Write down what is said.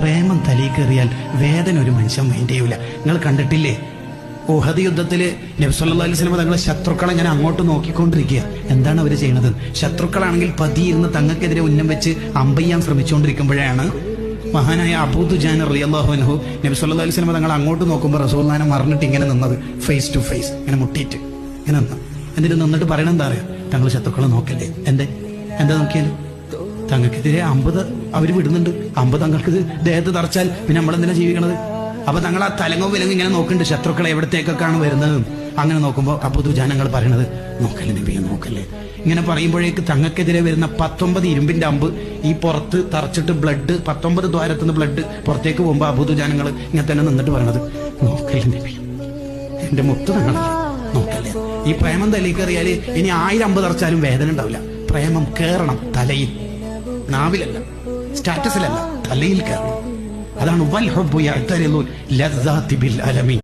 പ്രേമം തലീക്കേറിയാൽ വേദന ഒരു മനുഷ്യൻ മൈൻഡ് ചെയ്യൂല. നിങ്ങൾ കണ്ടിട്ടില്ലേ ഉഹദ് യുദ്ധത്തില് നബി സല്ലല്ലാഹു അലൈഹി വസല്ലം തങ്ങളെ ശത്രുക്കളെ ഇങ്ങനെ അങ്ങോട്ട് നോക്കിക്കൊണ്ടിരിക്കുക. എന്താണ് അവർ ചെയ്യുന്നത്? ശത്രുക്കളാണെങ്കിൽ പതിയിരുന്ന് തങ്ങൾക്കെതിരെ ഉന്നം വെച്ച് അമ്പയ്യാൻ ശ്രമിച്ചുകൊണ്ടിരിക്കുമ്പോഴാണ് മഹാനായ അബൂ ദുജാന റളിയല്ലാഹു അൻഹു നബി സല്ലല്ലാഹു അലൈഹി വസല്ലം തങ്ങൾ അങ്ങോട്ട് നോക്കുമ്പോൾ റസൂലുള്ളാഹിനെ മറിഞ്ഞിട്ട് ഇങ്ങനെ നിന്നത്, ഫേസ് ടു ഫേസ് ഇങ്ങനെ മുട്ടിയിട്ട് ഇങ്ങനെ നിന്ന്. എന്നിട്ട് നിന്നിട്ട് പറയണത് എന്താ അറിയാം? തങ്ങൾ ശത്രുക്കളെ നോക്കല്ലേ. എന്താ നോക്കിയാലും തങ്ങൾക്കെതിരെ 50 അവര് വിടുന്നുണ്ട്. 50 തങ്ങൾക്ക് ദേഹത്ത് തറച്ചാൽ പിന്നെ നമ്മളെന്തിനാ ജീവിക്കണത്? അപ്പൊ തങ്ങൾ ആ തലങ്ങോ വിലങ്ങോ ഇങ്ങനെ നോക്കുന്നുണ്ട് ശത്രുക്കളെ എവിടത്തേക്കൊക്കെയാണ് വരുന്നത്. അങ്ങനെ നോക്കുമ്പോൾ അബൂ ദുജാനങ്ങൾ പറയണത്, നോക്കല്ലേ നബിയെ നോക്കല്ലേ. ഇങ്ങനെ പറയുമ്പോഴേക്ക് തങ്ങൾക്കെതിരെ വരുന്ന 19 ഇരുമ്പിന്റെ അമ്പ് ഈ പുറത്ത് തറച്ചിട്ട് ബ്ലഡ് 19 ദ്വാരത്തുനിന്ന് ബ്ലഡ് പുറത്തേക്ക് പോകുമ്പോൾ അബൂ ദുജാനങ്ങൾ ഇങ്ങനെ തന്നെ നിന്നിട്ട് പറയണത്, നോക്കല്ലേ നബി, എന്റെ മുത്ത് തങ്ങളല്ലേ, നോക്കല്ലേ. ഈ പ്രേമം തലയിൽ കയറിയാല് ഇനി 1000 അമ്പ് തറച്ചാലും വേദന ഉണ്ടാവില്ല. പ്രേമം കേറണം തലയിൽ, നാവിലല്ല, സ്റ്റാറ്റസിലല്ല, തലയിൽ കയറണം. അതാണ് വൽ ഹുബ്ബു യഅ്തരിളു ലദ്ദാതി ബിൽ അലമി.